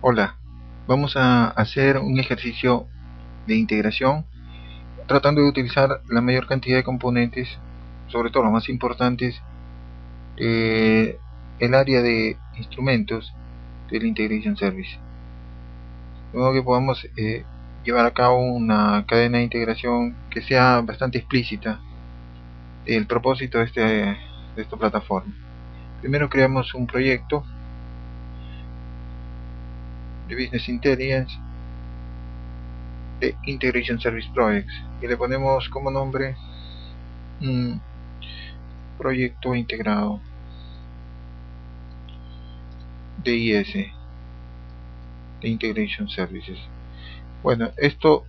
Hola, vamos a hacer un ejercicio de integración tratando de utilizar la mayor cantidad de componentes, sobre todo los más importantes, del área de instrumentos del Integration Service. De modo que podamos llevar a cabo una cadena de integración que sea bastante explícita del propósito de esta plataforma. Primero creamos un proyecto de Business Intelligence de Integration Service Projects y le ponemos como nombre un proyecto integrado de IS, de Integration Services. Bueno, esto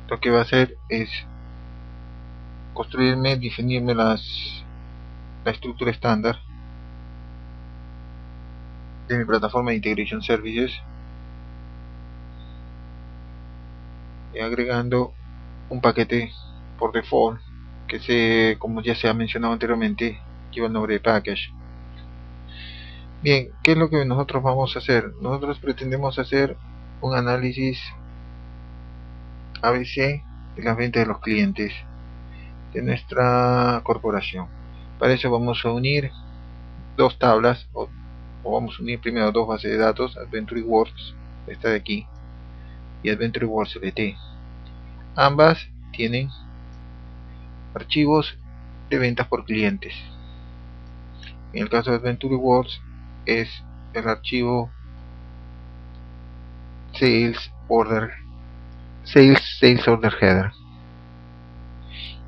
lo que va a hacer es definirme la estructura estándar de mi plataforma de Integration Services, agregando un paquete por default que como ya se ha mencionado anteriormente, lleva el nombre de package. Bien, ¿qué es lo que nosotros vamos a hacer? Nosotros pretendemos hacer un análisis ABC de las ventas de los clientes de nuestra corporación. Para eso vamos a unir dos tablas, o vamos a unir primero dos bases de datos, AdventureWorks, esta de aquí, y AdventureWorks LT. Ambas tienen archivos de ventas por clientes. En el caso de AdventureWorks es el archivo Sales Order Header.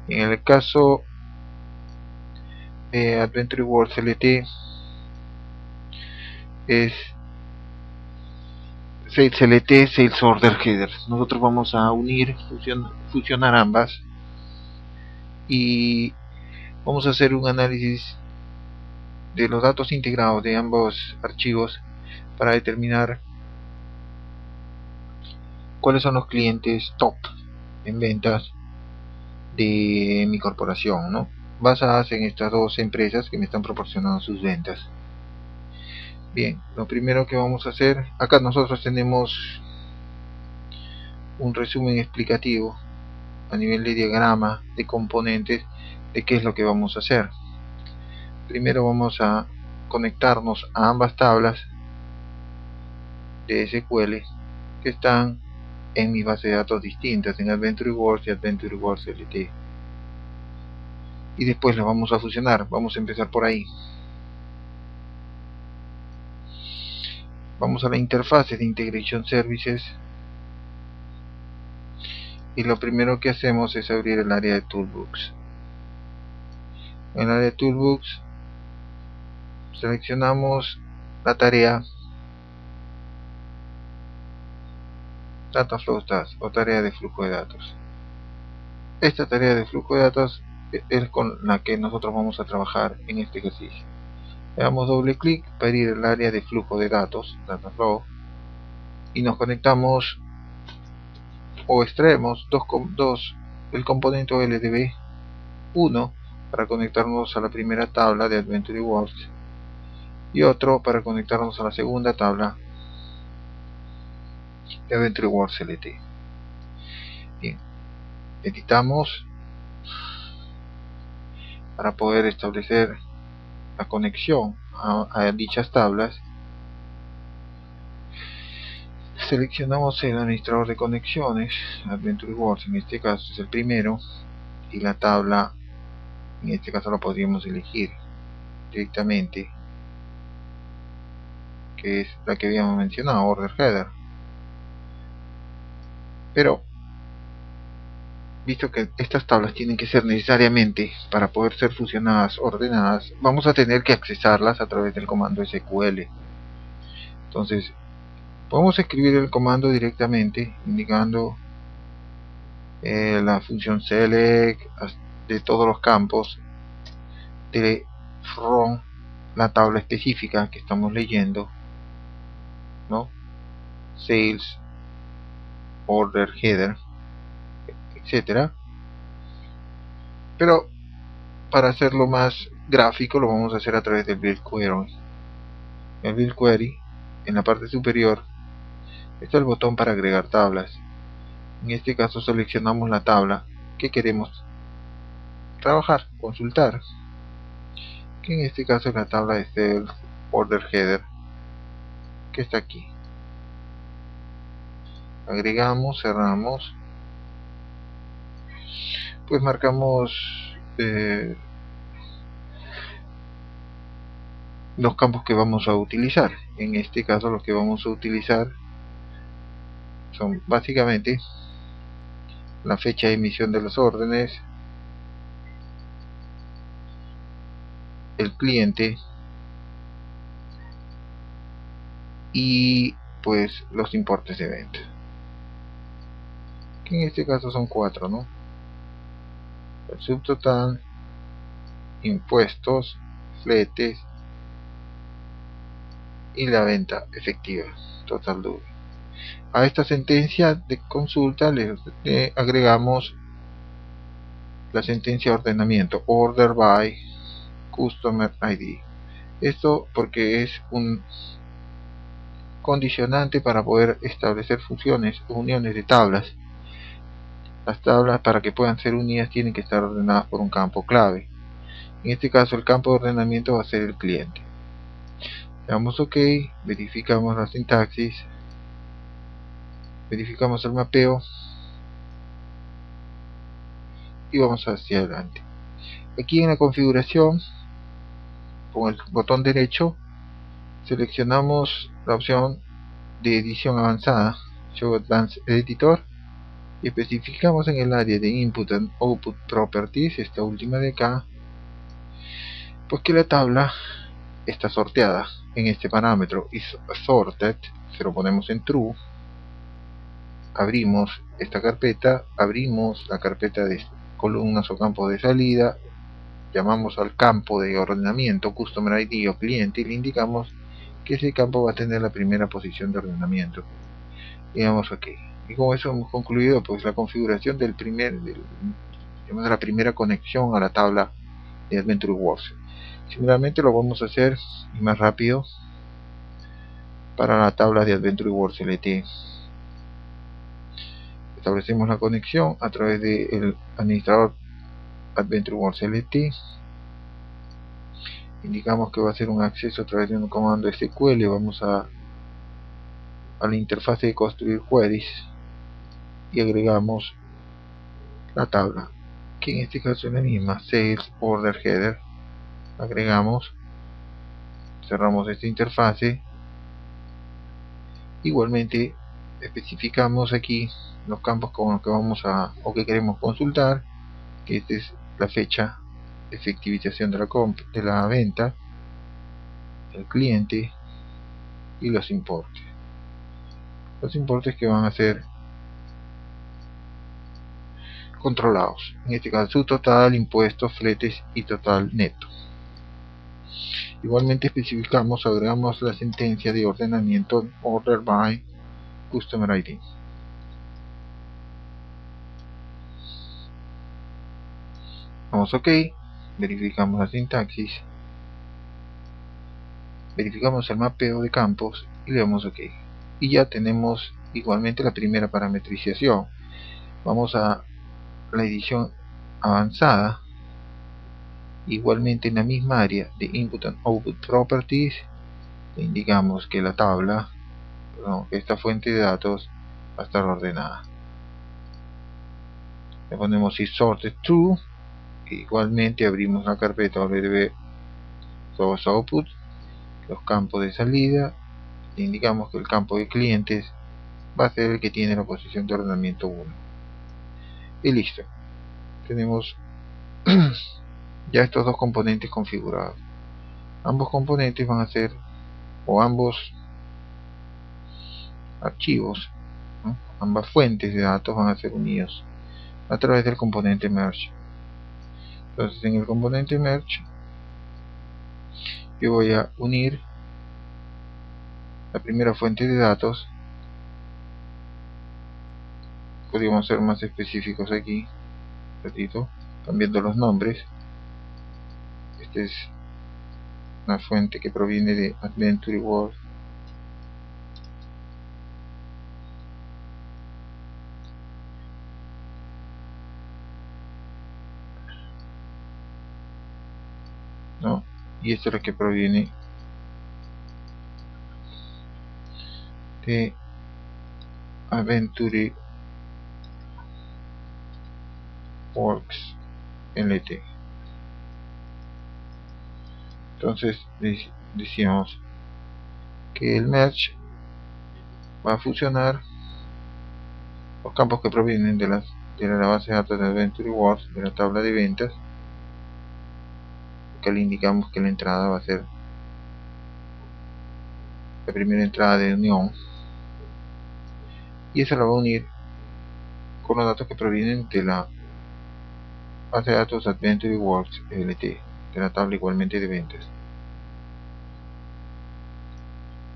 En el caso de AdventureWorks LT es Sales LT Sales Order Header. Nosotros vamos a unir, fusionar ambas y vamos a hacer un análisis de los datos integrados de ambos archivos para determinar cuáles son los clientes top en ventas de mi corporación, ¿no? Basadas en estas dos empresas que me están proporcionando sus ventas. Bien, lo primero que vamos a hacer, acá nosotros tenemos un resumen explicativo a nivel de diagrama de componentes de qué es lo que vamos a hacer. Primero vamos a conectarnos a ambas tablas de SQL que están en mis bases de datos distintas, en AdventureWorks y AdventureWorks LT, y después las vamos a fusionar. Vamos a empezar por ahí. Vamos a la interfase de Integration Services y lo primero que hacemos es abrir el área de Toolbox. En el área de Toolbox seleccionamos la tarea Data Flow Task o tarea de flujo de datos. Esta tarea de flujo de datos es con la que nosotros vamos a trabajar en este ejercicio. Le damos doble clic para ir al área de flujo de datos, Data Flow, y nos conectamos o extraemos el componente LDB 1 para conectarnos a la primera tabla de AdventureWorks y otro para conectarnos a la segunda tabla de AdventureWorks LT. Bien, editamos para poder establecer la conexión a dichas tablas. Seleccionamos el administrador de conexiones, AdventureWorks en este caso es el primero, y la tabla en este caso la podríamos elegir directamente, que es la que habíamos mencionado, Order Header. Pero visto que estas tablas tienen que ser necesariamente, para poder ser fusionadas, ordenadas, vamos a tener que accesarlas a través del comando SQL. Entonces podemos escribir el comando directamente indicando la función select de todos los campos de from la tabla específica que estamos leyendo, ¿no? Sales Order Header, etcétera. Pero para hacerlo más gráfico lo vamos a hacer a través del Build Query. El Build Query, en la parte superior, está el botón para agregar tablas. En este caso seleccionamos la tabla que queremos trabajar, consultar, que en este caso es la tabla de Sales Order Header, que está aquí. Agregamos, cerramos, pues marcamos los campos que vamos a utilizar. En este caso los que vamos a utilizar son básicamente la fecha de emisión de las órdenes, el cliente y pues los importes de venta, que en este caso son 4, ¿no? El subtotal, impuestos, fletes y la venta efectiva total doble. A esta sentencia de consulta le agregamos la sentencia de ordenamiento, order by customer ID. Esto porque es un condicionante para poder establecer funciones o uniones de tablas. Las tablas, para que puedan ser unidas, tienen que estar ordenadas por un campo clave. En este caso el campo de ordenamiento va a ser el cliente. Le damos OK, verificamos la sintaxis, verificamos el mapeo y vamos hacia adelante. Aquí en la configuración, con el botón derecho, seleccionamos la opción de edición avanzada, Show Advanced Editor, y especificamos en el área de Input and Output Properties, esta última de acá, pues que la tabla está sorteada en este parámetro is sorted. Se lo ponemos en true, abrimos esta carpeta, abrimos la carpeta de columnas o campos de salida, llamamos al campo de ordenamiento Customer ID o cliente y le indicamos que ese campo va a tener la primera posición de ordenamiento y damos OK. Y con eso hemos concluido pues la configuración de la primera conexión a la tabla de AdventureWorks. Similarmente lo vamos a hacer y más rápido para la tabla de AdventureWorks LT. Establecemos la conexión a través del administrador AdventureWorks LT. Indicamos que va a ser un acceso a través de un comando SQL. Vamos a la interfase de construir queries y agregamos la tabla, que en este caso es la misma, Sales Order Header. Agregamos, cerramos esta interfase. Igualmente especificamos aquí los campos con los que vamos a o que queremos consultar, que esta es la fecha de efectivización de la venta, el cliente y los importes que van a ser controlados, en este caso su total, impuestos, fletes y total neto. Igualmente especificamos, agregamos la sentencia de ordenamiento order by customer ID. Damos OK, verificamos la sintaxis, verificamos el mapeo de campos y le damos OK. Y ya tenemos igualmente la primera parametrización. Vamos a la edición avanzada, igualmente en la misma área de Input and Output Properties, le indicamos que la tabla, que esta fuente de datos va a estar ordenada. Le ponemos is sorted to, igualmente abrimos la carpeta wdb source output, los campos de salida, le indicamos que el campo de clientes va a ser el que tiene la posición de ordenamiento 1 y listo. Tenemos ya estos dos componentes configurados. Ambos componentes van a ser, o ambos archivos, ¿no? Ambas fuentes de datos van a ser unidos a través del componente merge. Entonces en el componente merge yo voy a unir la primera fuente de datos. Podríamos ser más específicos aquí, ratito, cambiando los nombres. esta es una fuente que proviene de Adventure World. ¿No? Y esto es lo que proviene de Adventure Works LT. Entonces decíamos que el merge va a fusionar los campos que provienen de la base de datos de Adventure Works, de la tabla de ventas, que le indicamos que la entrada va a ser la primera entrada de unión, y eso la va a unir con los datos que provienen de la base de datos Adventure Works LT, de la tabla igualmente de ventas.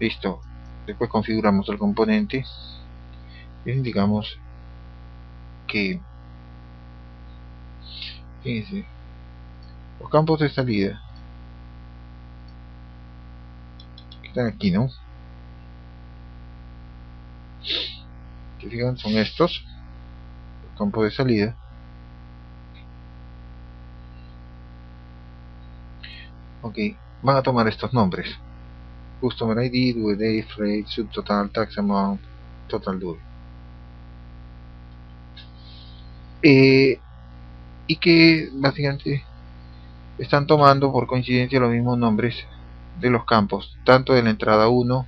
Listo. Después configuramos el componente y indicamos que, fíjense, los campos de salida que están aquí, ¿no? Que fijan, son estos, los campos de salida. Ok, van a tomar estos nombres: Customer ID, Due Date, Rate, Subtotal, Tax Amount, Total Due. Y que básicamente están tomando por coincidencia los mismos nombres de los campos, tanto de la entrada 1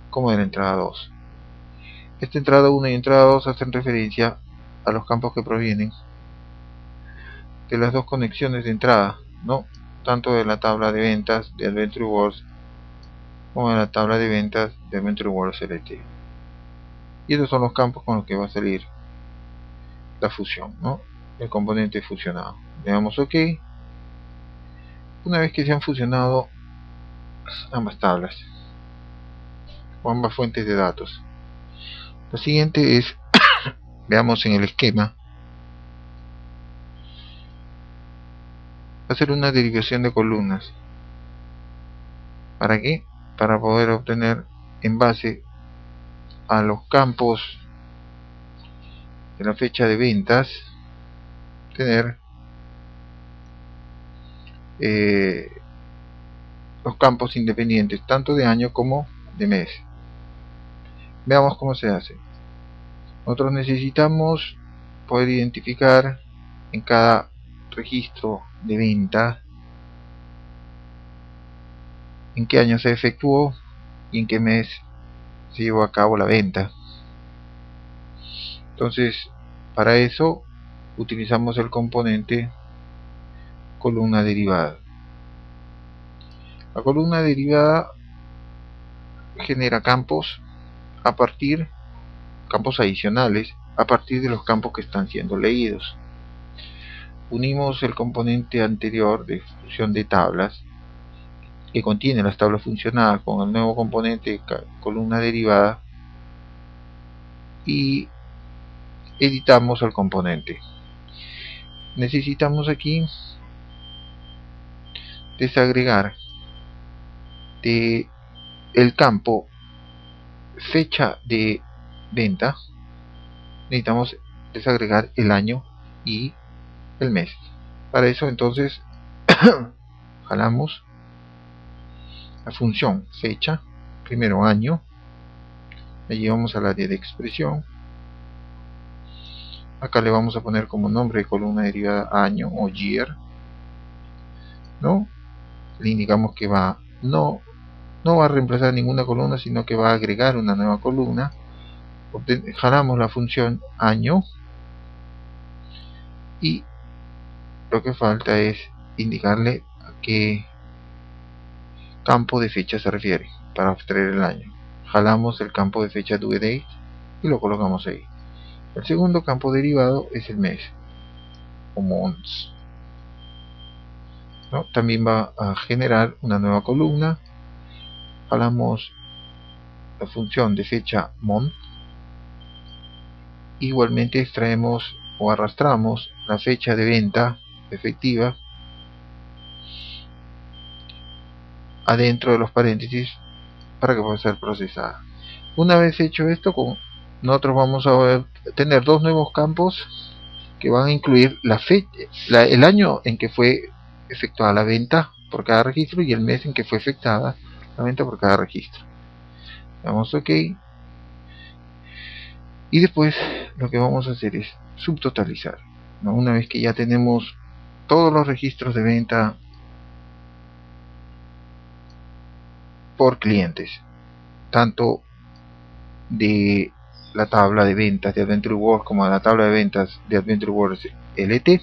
como de la entrada 2. Esta entrada 1 y entrada 2 hacen referencia a los campos que provienen de las dos conexiones de entrada, ¿no? Tanto de la tabla de ventas de Adventure Works como de la tabla de ventas de Adventure Works LT. Y estos son los campos con los que va a salir la fusión, ¿no? El componente fusionado. Le damos OK. Una vez que se han fusionado ambas tablas o ambas fuentes de datos, lo siguiente es veamos en el esquema, hacer una derivación de columnas. ¿Para qué? Para poder obtener, en base a los campos de la fecha de ventas, tener los campos independientes tanto de año como de mes. Veamos cómo se hace. Nosotros necesitamos poder identificar en cada registro de venta en qué año se efectuó y en qué mes se llevó a cabo la venta. Entonces, para eso utilizamos el componente columna derivada. La columna derivada genera campos adicionales a partir de los campos que están siendo leídos. Unimos el componente anterior de fusión de tablas, que contiene las tablas funcionadas, con el nuevo componente columna derivada y editamos el componente. Necesitamos aquí desagregar de el campo fecha de venta, necesitamos desagregar el año y el mes. Para eso entonces jalamos la función fecha, primero año, la llevamos al área de expresión. Acá le vamos a poner como nombre de columna derivada año o year, ¿no? Le indicamos que no va a reemplazar ninguna columna, sino que va a agregar una nueva columna. Jalamos la función año y lo que falta es indicarle a qué campo de fecha se refiere para obtener el año. Jalamos el campo de fecha due date y lo colocamos ahí. El segundo campo derivado es el mes o months, ¿no? También va a generar una nueva columna. Jalamos la función de fecha month, igualmente extraemos o arrastramos la fecha de venta efectiva adentro de los paréntesis para que pueda ser procesada. Una vez hecho esto, nosotros vamos a tener dos nuevos campos que van a incluir la fecha, el año en que fue efectuada la venta por cada registro y el mes en que fue efectuada la venta por cada registro. Damos OK y después lo que vamos a hacer es subtotalizar, ¿no? Una vez que ya tenemos todos los registros de venta por clientes, tanto de la tabla de ventas de Adventure Works como a la tabla de ventas de Adventure Works LT,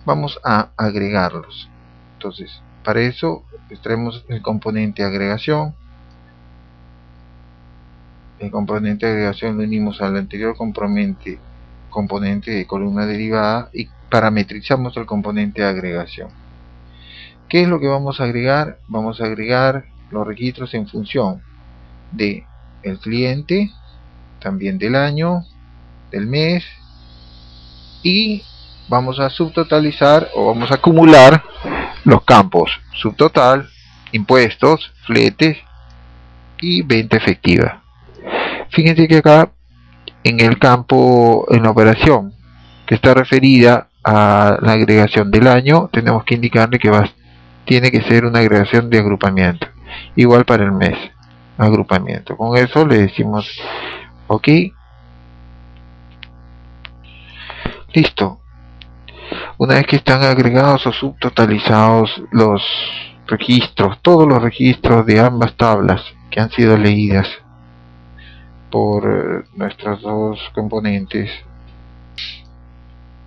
vamos a agregarlos. Entonces, para eso extraemos el componente agregación. El componente de agregación lo unimos al anterior componente de columna derivada y parametrizamos el componente de agregación. ¿Qué es lo que vamos a agregar? Vamos a agregar los registros en función de el cliente, también del año, del mes, y vamos a subtotalizar o vamos a acumular los campos subtotal, impuestos, fletes y venta efectiva. Fíjense que acá en el campo, en la operación que está referida a la agregación del año, tenemos que indicarle que tiene que ser una agregación de agrupamiento. Igual para el mes, agrupamiento. Con eso le decimos OK. Listo. Una vez que están agregados o subtotalizados los registros, todos los registros de ambas tablas que han sido leídas por nuestros dos componentes,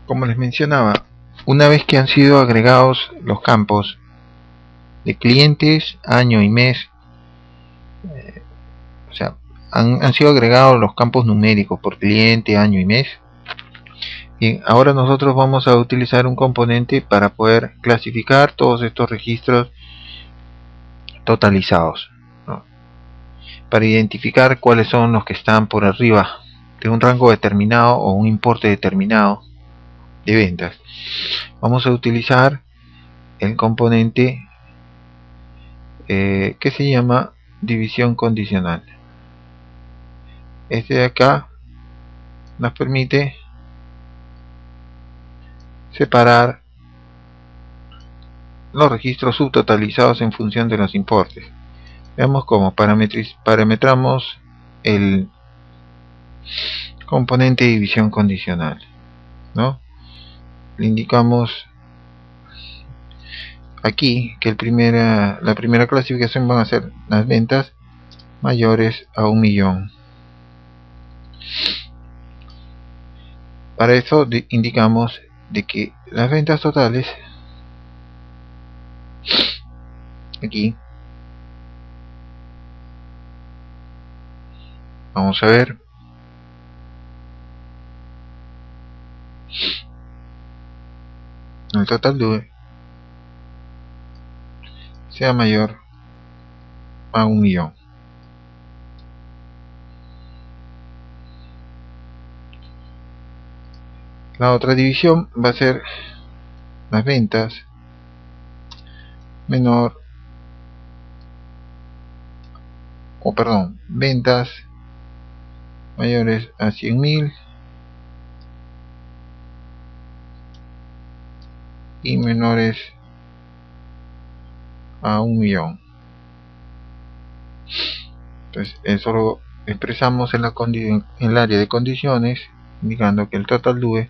como les mencionaba, una vez que han sido agregados los campos de clientes, año y mes, o sea, han sido agregados los campos numéricos por cliente, año y mes. Bien, ahora nosotros vamos a utilizar un componente para poder clasificar todos estos registros totalizados, ¿no? Para identificar cuáles son los que están por arriba de un rango determinado o un importe determinado de ventas. Vamos a utilizar el componente que se llama división condicional. Este de acá nos permite separar los registros subtotalizados en función de los importes. Veamos cómo parametramos el componente de división condicional, ¿no? Le indicamos aquí que la primera clasificación van a ser las ventas mayores a 1 millón. Para eso indicamos de que las ventas totales, aquí vamos a ver, el total DUE sea mayor a 1 millón. La otra división va a ser las ventas ventas mayores a 100.000 y menores a 1 millón. Entonces eso lo expresamos en el área de condiciones, indicando que el total DUE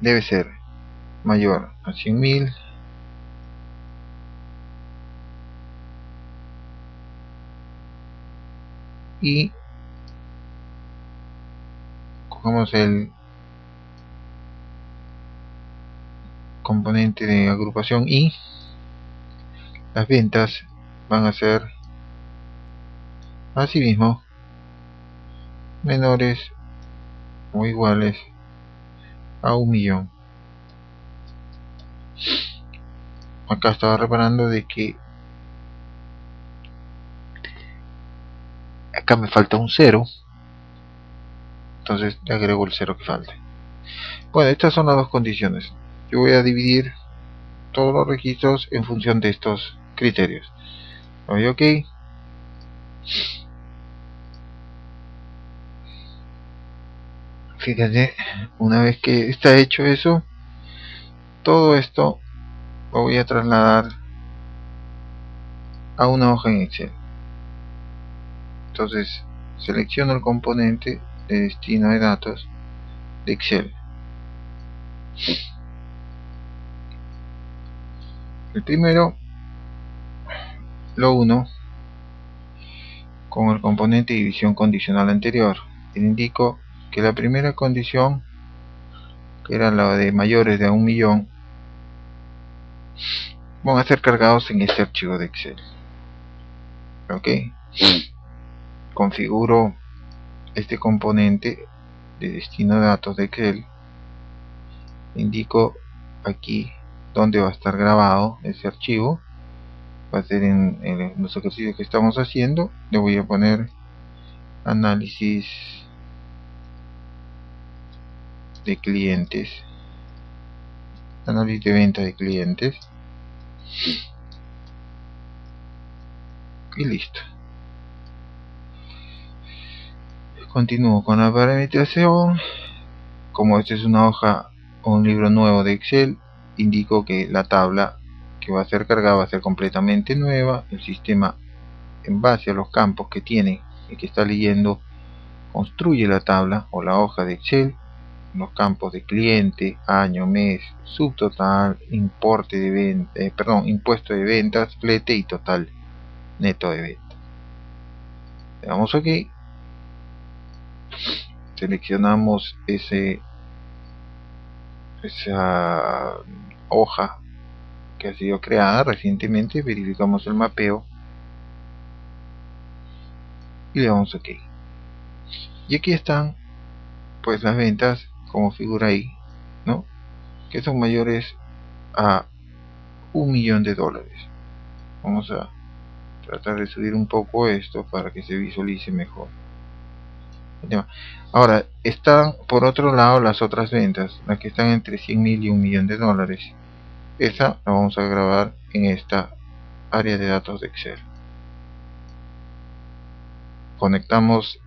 debe ser mayor a 100.000 y cogemos el componente de agrupación y las ventas van a ser asimismo menores o iguales a 1 millón. Acá estaba reparando de que acá me falta un 0, entonces le agrego el 0 que falta. Bueno, estas son las dos condiciones. Yo voy a dividir todos los registros en función de estos criterios. Doy OK. Fíjense, una vez que está hecho eso, todo esto lo voy a trasladar a una hoja en Excel. Entonces selecciono el componente de destino de datos de Excel. El primero lo uno con el componente de división condicional anterior. Le indico que la primera condición, que era la de mayores de 1.000.000, van a ser cargados en este archivo de Excel. Ok, configuro este componente de destino de datos de Excel. Indico aquí donde va a estar grabado ese archivo. Va a ser en los ejercicios que estamos haciendo. Le voy a poner análisis de clientes, análisis de venta de clientes, y listo. Continúo con la parametrización. Como esta es una hoja o un libro nuevo de Excel, indico que la tabla que va a ser cargada va a ser completamente nueva. El sistema, en base a los campos que tiene y que está leyendo, construye la tabla o la hoja de Excel. Los campos de cliente, año, mes, subtotal, importe de venta, impuesto de ventas, flete y total neto de venta. Le damos OK. Seleccionamos esa hoja que ha sido creada recientemente, verificamos el mapeo y le damos OK. Y aquí están pues las ventas como figura ahí, ¿no? Que son mayores a $1.000.000. Vamos a tratar de subir un poco esto para que se visualice mejor. Ahora están por otro lado las otras ventas, las que están entre 100.000 y $1.000.000. Esa la vamos a grabar en esta área de datos de Excel. Conectamos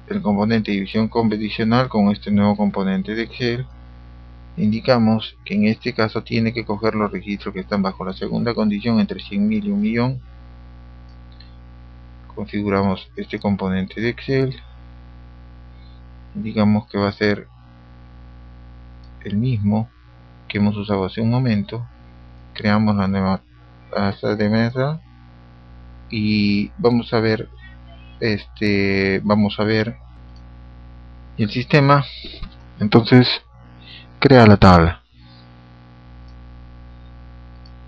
el componente de división condicional con este nuevo componente de Excel. Indicamos que en este caso tiene que coger los registros que están bajo la segunda condición entre 100.000 y 1.000.000. Configuramos este componente de Excel. Indicamos que va a ser el mismo que hemos usado hace un momento. Creamos la nueva tasa de mesa y vamos a ver y el sistema entonces crea la tabla.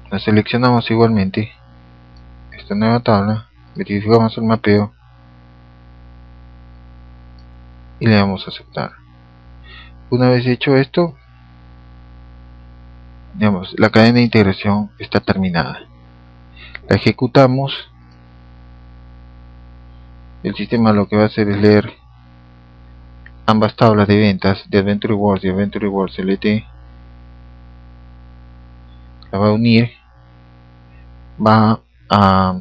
La seleccionamos igualmente, esta nueva tabla, verificamos el mapeo y le damos a aceptar. Una vez hecho esto, digamos, la cadena de integración está terminada. La ejecutamos. El sistema lo que va a hacer es leer ambas tablas de ventas de Adventure Works y Adventure Works LT. La va a unir. Va a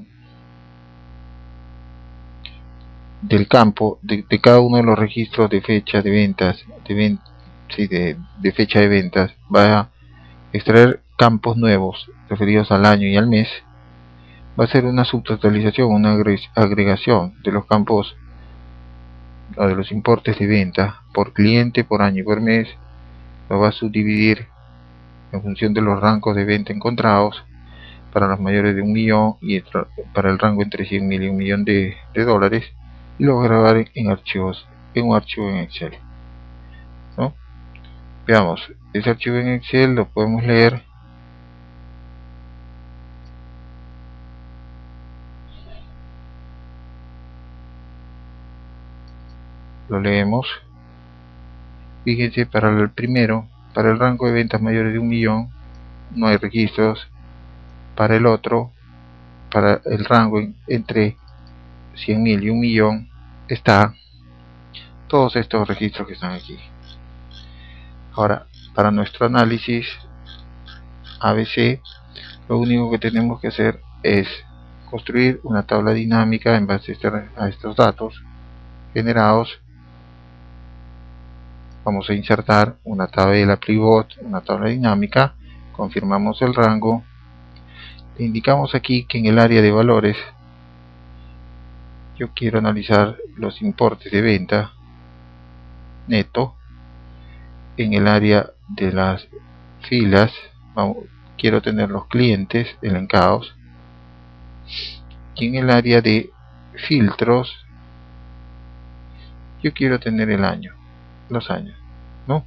del campo de cada uno de los registros de fecha de ventas, de fecha de ventas, va a extraer campos nuevos referidos al año y al mes. Va a hacer una subtotalización, una agregación de los campos o de los importes de venta por cliente, por año y por mes. Lo va a subdividir en función de los rangos de venta encontrados para los mayores de 1.000.000 y para el rango entre 100.000 y $1.000.000, y lo va a grabar en un archivo en Excel, ¿no? Veamos, ese archivo en Excel lo podemos leer. Lo leemos. Fíjense, para el primero, para el rango de ventas mayores de 1.000.000, no hay registros. Para el otro, para el rango entre 100.000 y 1.000.000, está todos estos registros que están aquí. Ahora, para nuestro análisis, ABC, lo único que tenemos que hacer es construir una tabla dinámica en base a estos datos generados. Vamos a insertar una tabla pivot, una tabla dinámica, confirmamos el rango, le indicamos aquí que en el área de valores yo quiero analizar los importes de venta neto. En el área de las filas quiero tener los clientes elencados, y en el área de filtros yo quiero tener el año, los años, ¿no?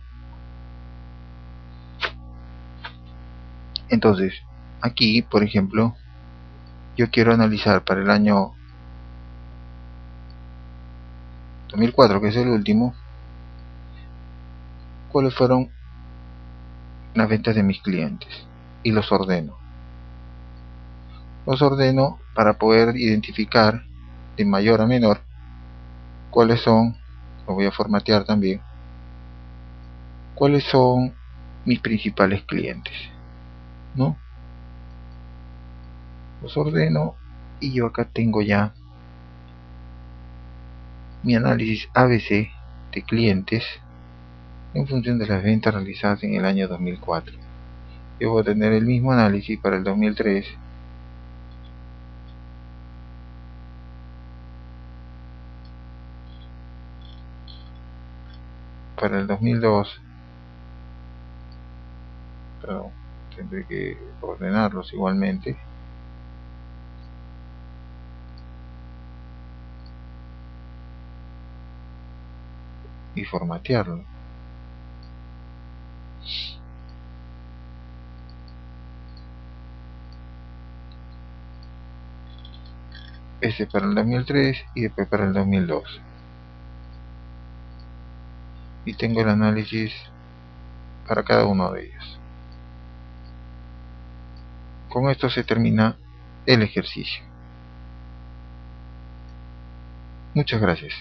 Entonces aquí, por ejemplo, yo quiero analizar para el año 2004, que es el último, cuáles fueron las ventas de mis clientes, y los ordeno para poder identificar de mayor a menor cuáles son, lo voy a formatear también, cuáles son mis principales clientes, ¿no? Los ordeno y yo acá tengo ya mi análisis ABC de clientes en función de las ventas realizadas en el año 2004. Yo voy a tener el mismo análisis para el 2003, para el 2002, pero tendré que ordenarlos igualmente, y formatearlo. Este para el 2003 y después para el 2002. Y tengo el análisis para cada uno de ellos. Con esto se termina el ejercicio. Muchas gracias.